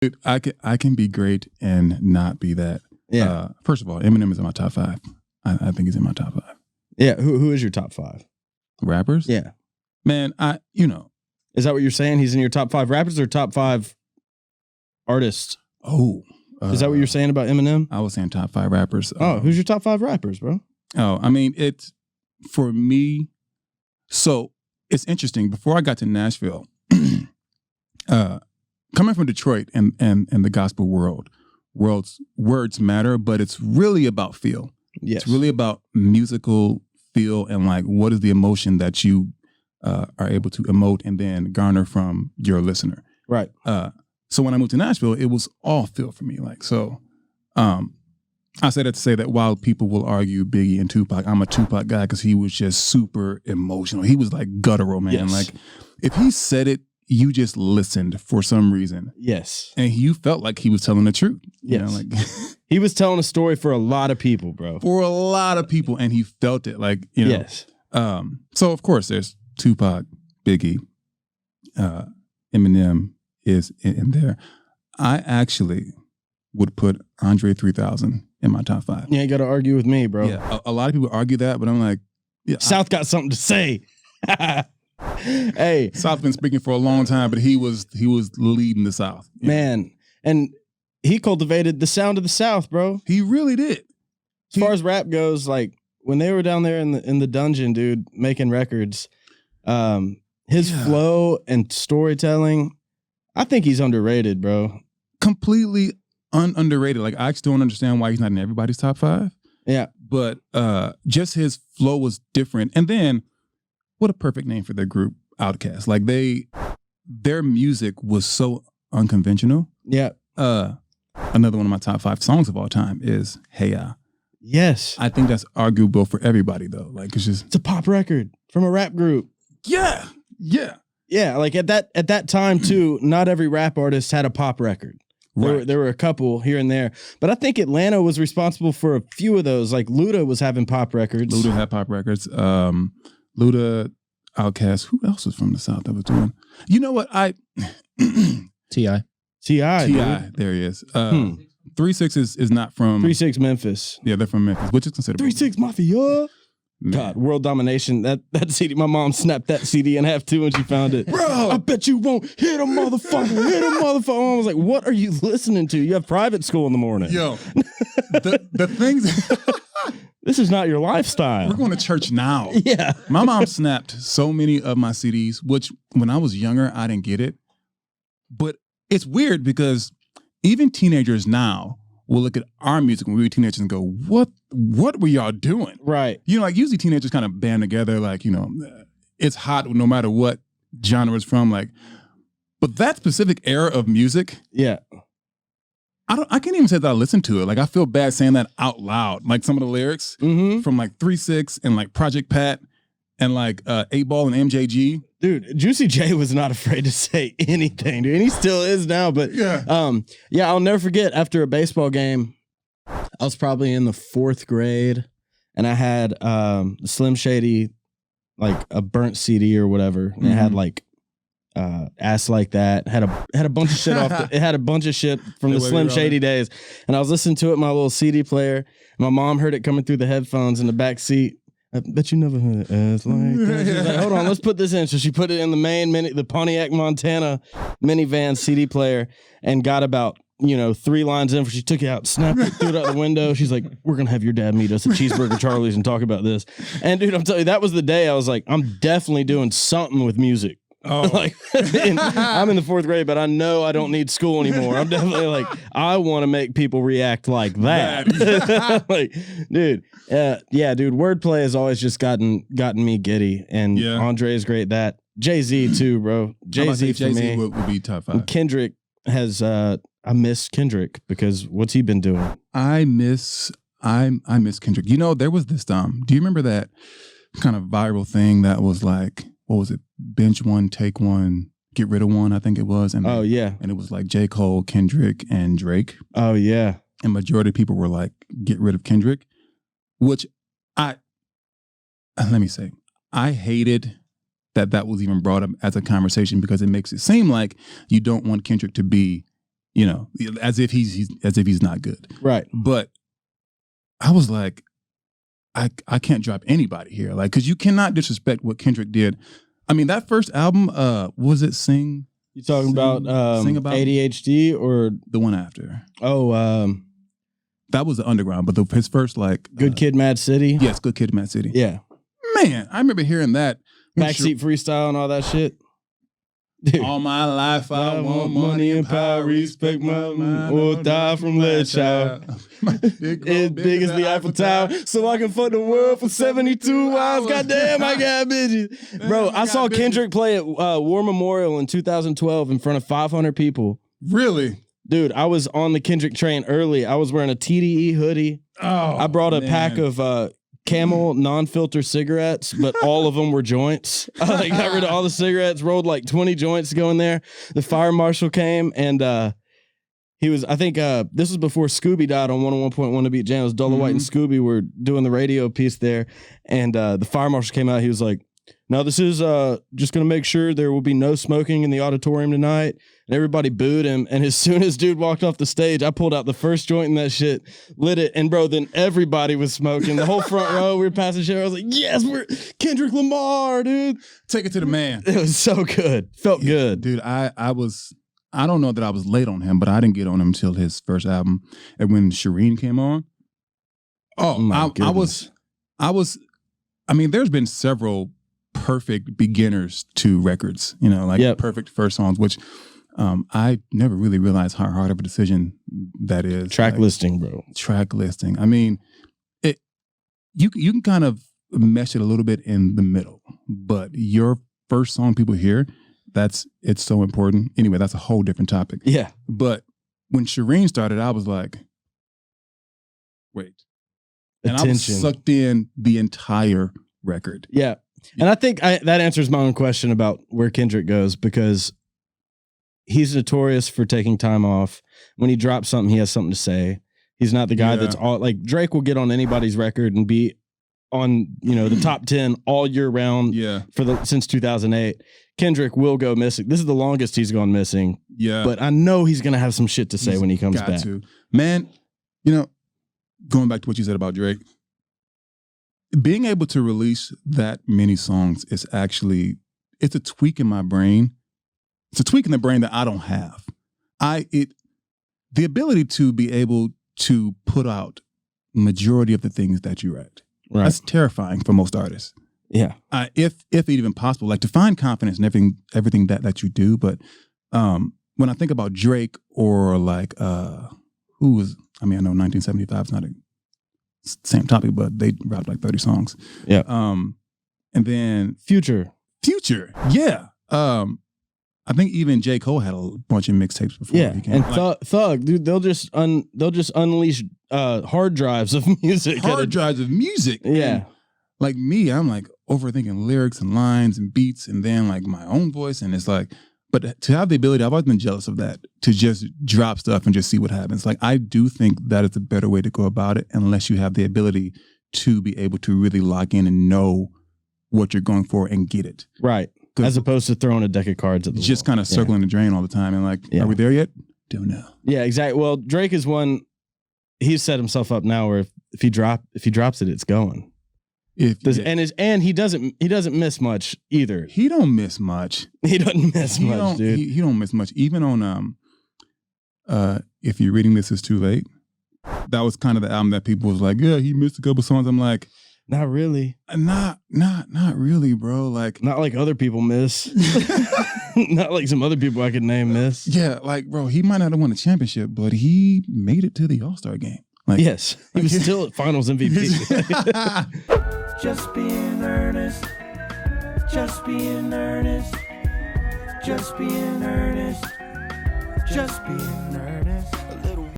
Dude, I can be great and not be that. Yeah. First of all, Eminem is in my top 5. I think he's in my top 5. Yeah. Who is your top 5 rappers? Yeah. Man, Is that what you're saying? He's in your top 5 rappers or top 5 artists? Oh. Is that what you're saying about Eminem? I was saying top 5 rappers. Who's your top 5 rappers, bro? Oh, I mean, it's for me. So it's interesting. Before I got to Nashville, coming from Detroit and the gospel words matter, but it's really about feel. Yes. It's really about musical feel and like what is the emotion that you are able to emote and then garner from your listener. Right. So when I moved to Nashville, it was all feel for me. Like, so I say that to say that while people will argue Biggie and Tupac, I'm a Tupac guy because he was just super emotional. He was like guttural, man. Yes. Like if he said it, you just listened for some reason. Yes. And you felt like he was telling the truth. Yes. Like he was telling a story for a lot of people, bro. For a lot of people. And he felt it. Like, Yes. So of course there's Tupac, Biggie, Eminem is in there. I actually would put Andre 3000 in my top 5. You ain't got to argue with me, bro. Yeah, a lot of people argue that, but I'm like, yeah, South got something to say. Hey, South been speaking for a long time, but he was leading the South, man, and he cultivated the sound of the South, bro. He really did. As far as rap goes, like when they were down there in the dungeon, dude, making records, his flow and storytelling, I think he's underrated, bro. Completely underrated. Like I actually don't understand why he's not in everybody's top 5. Yeah, but just his flow was different. And then, what a perfect name for their group, Outkast. Like their music was so unconventional. Yeah. Another one of my top 5 songs of all time is Hey Ya. Yes. I think that's arguable for everybody though. Like it's a pop record from a rap group. Yeah. Yeah. Yeah. Like at that time too, not every rap artist had a pop record. Right. There were a couple here and there. But I think Atlanta was responsible for a few of those. Like Luda was having pop records. Luda had pop records. Luda, Outkast. Who else was from the South that was doing? You know what? T.I. T.I. There he is. 3-6 is not from 3-6 Memphis. Yeah, they're from Memphis, which is considered 3-6 Mafia. Man. God, World Domination. That CD. My mom snapped that CD in half too when she found it. Bro, I bet you won't hit a motherfucker. Hit a motherfucker. I was like, what are you listening to? You have private school in the morning. Yo, the things. This is not your lifestyle. We're going to church now. Yeah. My mom snapped so many of my CDs, which when I was younger, I didn't get it. But it's weird because even teenagers now will look at our music when we were teenagers and go, what were y'all doing? Right. You know, like usually teenagers kind of band together, like, you know, it's hot no matter what genre it's from. Like, but that specific era of music. Yeah. I can't even say that I listened to it. Like, I feel bad saying that out loud. Like some of the lyrics from like 3-6 and like Project Pat and like 8 Ball and MJG. Dude, Juicy J was not afraid to say anything, dude. And he still is now. But yeah, I'll never forget after a baseball game, I was probably in the 4th grade and I had Slim Shady, like a burnt CD or whatever. And it had like Ass Like That, had a bunch of shit it had a bunch of shit from the Slim Shady days. And I was listening to it in my little CD player. And my mom heard it coming through the headphones in the back seat. I bet you never heard it as like that. She was like, hold on, let's put this in. So she put it in the Pontiac, Montana minivan CD player and got about, 3 lines in. She took it out, snapped it, threw it out the window. She's like, we're going to have your dad meet us at Cheeseburger Charlie's and talk about this. And dude, I'm telling you, that was the day I was like, I'm definitely doing something with music. Oh, like I'm in the 4th grade, but I know I don't need school anymore. I'm definitely like, I want to make people react like that. Like, dude, yeah, dude. Wordplay has always just gotten me giddy, and Andre is great. That Jay-Z too, bro. Jay-Z for me would be top 5. Kendrick has. I miss Kendrick because what's he been doing? I miss Kendrick. You know, there was this do you remember that kind of viral thing that was like, what was it? Bench one, take one, get rid of one, I think it was. And and it was like J. Cole, Kendrick, and Drake. Oh yeah. And majority of people were like, get rid of Kendrick, which let me say, I hated that was even brought up as a conversation because it makes it seem like you don't want Kendrick to be you know, as if he's not good. Right. But I was like, I can't drop anybody here. Like, because you cannot disrespect what Kendrick did. I mean, that first album, was it Sing? You talking about ADHD or the one after? Oh, that was the Underground, but his first like Good Kid, Mad City. Yes, Good Kid, Mad City. Yeah, man, I remember hearing that Backseat Freestyle and all that shit. Dude. All my life I want money and power, respect my mind, or die from lead child. As big as the Eiffel Tower, so I can fuck the world for 72 hours. Goddamn, I got bitches. Bro, I saw Kendrick play at War Memorial in 2012 in front of 500 people. Really? Dude, I was on the Kendrick train early. I was wearing a TDE hoodie. Oh, I brought a pack of Camel non-filter cigarettes, but all of them were joints. I got rid of all the cigarettes, rolled like 20 joints to go in there. The fire marshal came and he was, I think this was before Scooby died on 101.1 to Beat Jam. It was Dolla White and Scooby were doing the radio piece there. And the fire marshal came out. He was like, now this is just going to make sure there will be no smoking in the auditorium tonight. And everybody booed him. And as soon as dude walked off the stage, I pulled out the first joint in that shit, lit it. And bro, then everybody was smoking. The whole front row, we were passing shit. I was like, yes, we're Kendrick Lamar, dude. Take it to the man. It was so good. Felt good. Dude, I don't know that I was late on him, but I didn't get on him until his first album. And when Shireen came on, I mean, there's been several perfect beginners to records, you know, like perfect first songs, which I never really realized how hard of a decision that is. Track listing, bro. Track listing. I mean, you can kind of mesh it a little bit in the middle, but your first song people hear, it's so important. Anyway, that's a whole different topic. Yeah. But when Shireen started, I was like, wait. And I was sucked in the entire record. Yeah. And I think that answers my own question about where Kendrick goes, because he's notorious for taking time off. When he drops something, he has something to say. He's not the guy that's all like Drake will get on anybody's record and be on, you know, the top 10 all year round since 2008. Kendrick will go missing. This is the longest he's gone missing. Yeah. But I know he's going to have some shit to say when he comes back. Man, you know, going back to what you said about Drake, being able to release that many songs is actually, it's a tweak in my brain. It's a tweak in the brain that I don't have. The ability to be able to put out majority of the things that you write. Right. That's terrifying for most artists. Yeah. If even possible, like to find confidence in everything that you do. But when I think about Drake or like I know 1975 is not a same topic, but they rapped like 30 songs. Yeah. And then Future. Yeah. I think even J. Cole had a bunch of mixtapes before. Yeah. He came. And Thug, dude, they'll just unleash hard drives of music. Yeah. And like me, I'm like overthinking lyrics and lines and beats and then like my own voice. And it's like, but to have the ability, I've always been jealous of that, to just drop stuff and just see what happens. Like, I do think that is a better way to go about it, unless you have the ability to be able to really lock in and know what you're going for and get it. Right. As opposed to throwing a deck of cards at the just kind of circling the drain all the time. And like, are we there yet? Don't know. Yeah, exactly. Well, Drake is one, he's set himself up now where if he drops it, it's going. And he doesn't miss much either. He don't miss much. He doesn't miss much, dude. He don't miss much. Even on If You're Reading This Is Too Late, that was kind of the album that people was like, yeah, he missed a couple songs. I'm like, not really. Not really, bro. Like, not like other people miss. Not like some other people I could name miss. Yeah, like, bro, he might not have won a championship, but he made it to the All-Star game. Like, yes, he was still at Finals MVP. Just being earnest. Just being earnest. Just being earnest. Just being earnest.